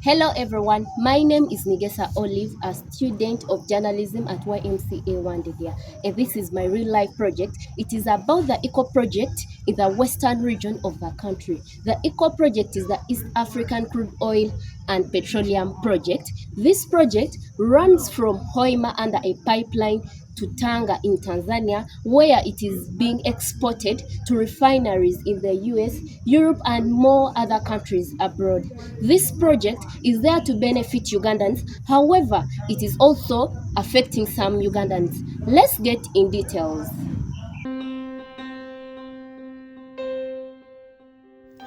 Hello everyone, my name is Nigesa Olive, a student of journalism at YMCA Wandegia, and this is my real life project. It is about the ECO project in the western region of the country. The ECO project is the East African Crude Oil and Petroleum Project. This project runs from Hoima under a pipeline to Tanga in Tanzania, where it is being exported to refineries in the US, Europe, and more other countries abroad. This project is there to benefit Ugandans. However, it is also affecting some Ugandans. Let's get in details.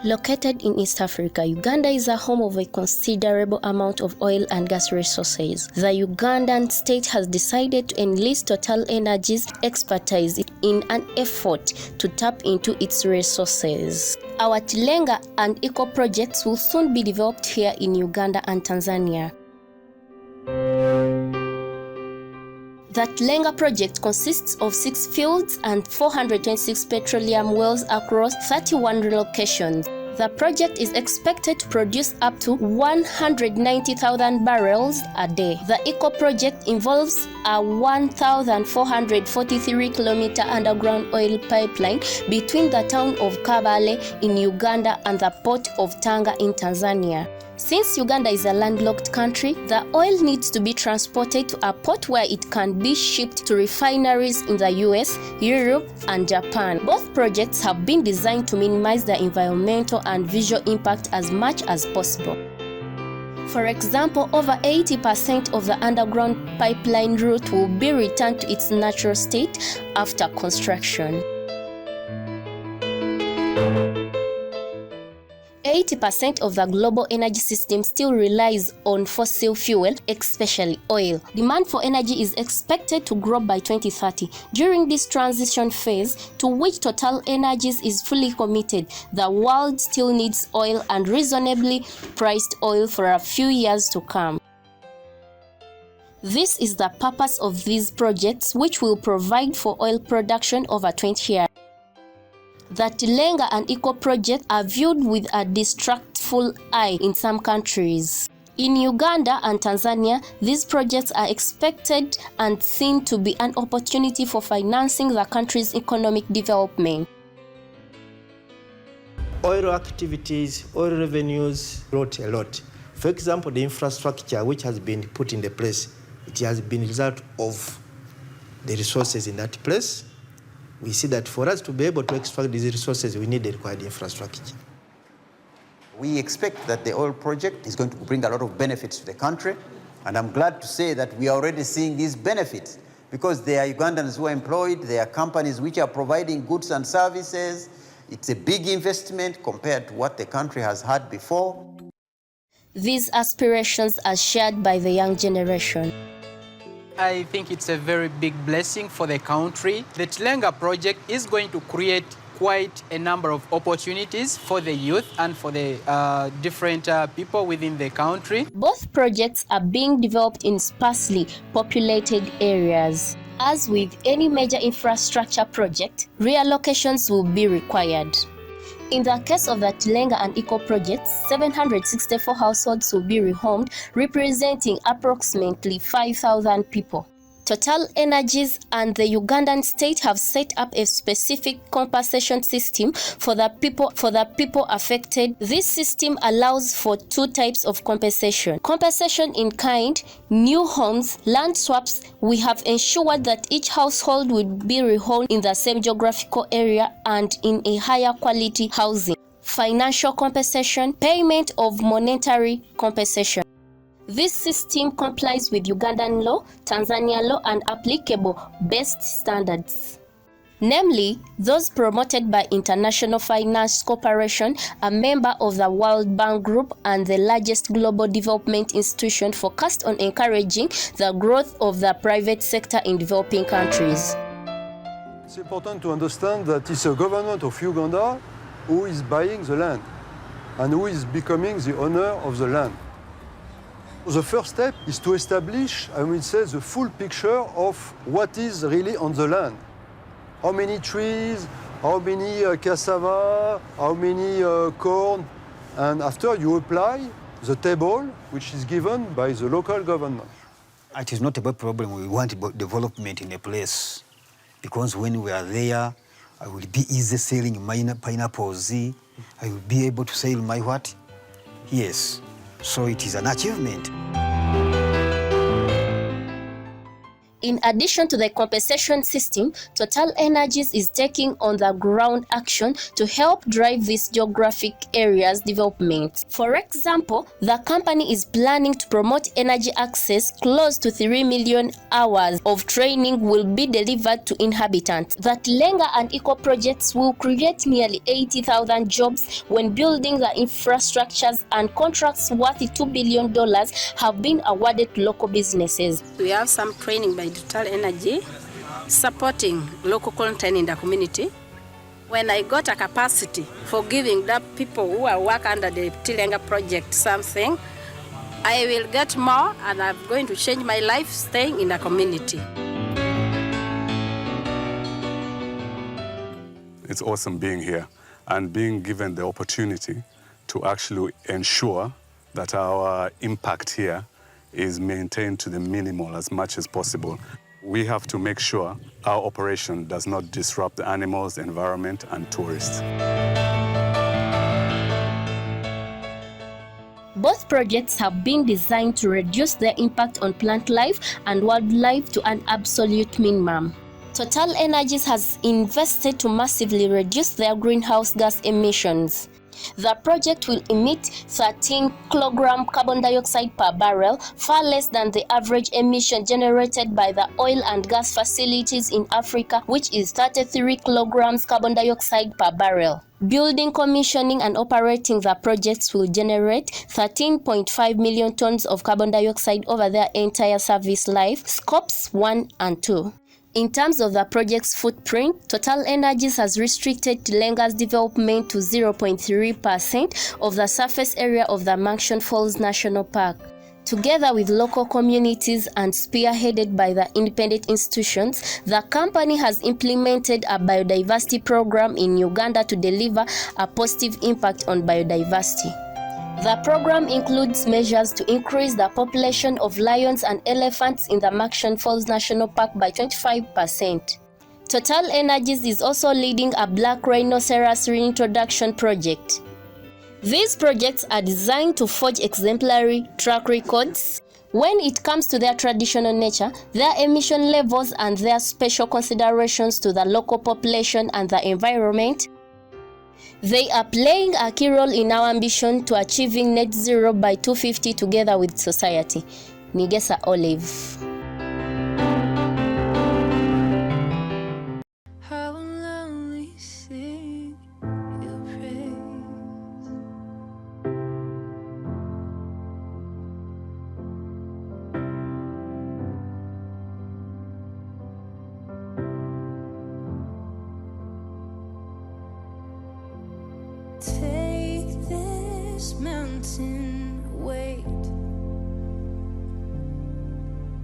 Located in East Africa, Uganda is a home of a considerable amount of oil and gas resources. The Ugandan state has decided to enlist Total Energies' expertise in an effort to tap into its resources. Our Tilenga and Eco projects will soon be developed here in Uganda and Tanzania. The Tilenga project consists of 6 fields and 426 petroleum wells across 31 locations. The project is expected to produce up to 190,000 barrels a day. The ECO project involves a 1,443-kilometer underground oil pipeline between the town of Kabale in Uganda and the port of Tanga in Tanzania. Since Uganda is a landlocked country, the oil needs to be transported to a port where it can be shipped to refineries in the US, Europe, and Japan. Both projects have been designed to minimize the environmental and visual impact as much as possible. For example, over 80% of the underground pipeline route will be returned to its natural state after construction. 80% of the global energy system still relies on fossil fuel, especially oil. Demand for energy is expected to grow by 2030. During this transition phase, to which Total Energies is fully committed, the world still needs oil and reasonably priced oil for a few years to come. This is the purpose of these projects, which will provide for oil production over 20 years. The Tilenga and Eco project are viewed with a distrustful eye in some countries. In Uganda and Tanzania, these projects are expected and seen to be an opportunity for financing the country's economic development. Oil activities, oil revenues brought a lot. For example, the infrastructure which has been put in the place, it has been a result of the resources in that place. We see that for us to be able to extract these resources, we need the required infrastructure. We expect that the oil project is going to bring a lot of benefits to the country, and I'm glad to say that we are already seeing these benefits because there are Ugandans who are employed, there are companies which are providing goods and services. It's a big investment compared to what the country has had before. These aspirations are shared by the young generation. I think it's a very big blessing for the country. The Tilenga project is going to create quite a number of opportunities for the youth and for the different people within the country. Both projects are being developed in sparsely populated areas. As with any major infrastructure project, reallocations will be required. In the case of the Tilenga and Eco projects, 764 households will be rehomed, representing approximately 5,000 people. Total Energies and the Ugandan state have set up a specific compensation system for the people affected. This system allows for 2 types of compensation. Compensation in kind, new homes, land swaps. We have ensured that each household will be rehomed in the same geographical area and in a higher quality housing. Financial compensation, payment of monetary compensation. This system complies with Ugandan law, Tanzania law, and applicable best standards, namely those promoted by International Finance Corporation, a member of the World Bank Group and the largest global development institution focused on encouraging the growth of the private sector in developing countries. It's important to understand that it's a government of Uganda who is buying the land and who is becoming the owner of the land. The first step is to establish, the full picture of what is really on the land. How many trees, how many cassava, how many corn, and after you apply the table which is given by the local government. It is not about problem. We want about development in a place because when we are there, I will be easy selling my pineapples. I will be able to sell my what? Yes. So it is an achievement. In addition to the compensation system, Total Energies is taking on the ground action to help drive this geographic area's development. For example, the company is planning to promote energy access. Close to 3 million hours of training will be delivered to inhabitants. That Lenga and Eco projects will create nearly 80,000 jobs when building the infrastructures, and contracts worth $2 billion have been awarded to local businesses. We have some training by Total Energy supporting local content in the community. When I got a capacity for giving the people who are work under the Tilenga project something, I will get more and I'm going to change my life staying in the community. It's awesome being here and being given the opportunity to actually ensure that our impact here is maintained to the minimal as much as possible. We have to make sure our operation does not disrupt the animals, the environment, and tourists. Both projects have been designed to reduce their impact on plant life and wildlife to an absolute minimum. Total Energies has invested to massively reduce their greenhouse gas emissions. The project will emit 13 kg carbon dioxide per barrel, far less than the average emission generated by the oil and gas facilities in Africa, which is 33 kg carbon dioxide per barrel. Building, commissioning, and operating the projects will generate 13.5 million tons of carbon dioxide over their entire service life, scopes 1 and 2. In terms of the project's footprint, Total Energies has restricted Tilenga's development to 0.3% of the surface area of the Mansion Falls National Park. Together with local communities and spearheaded by the independent institutions, the company has implemented a biodiversity program in Uganda to deliver a positive impact on biodiversity. The program includes measures to increase the population of lions and elephants in the Mansion Falls National Park by 25%. Total Energies is also leading a black rhinoceros reintroduction project. These projects are designed to forge exemplary track records when it comes to their traditional nature, their emission levels, and their special considerations to the local population and the environment. They are playing a key role in our ambition to achieving net zero by 2050 together with society. Nigesa Olive. How lonely sing your praise. Take this mountain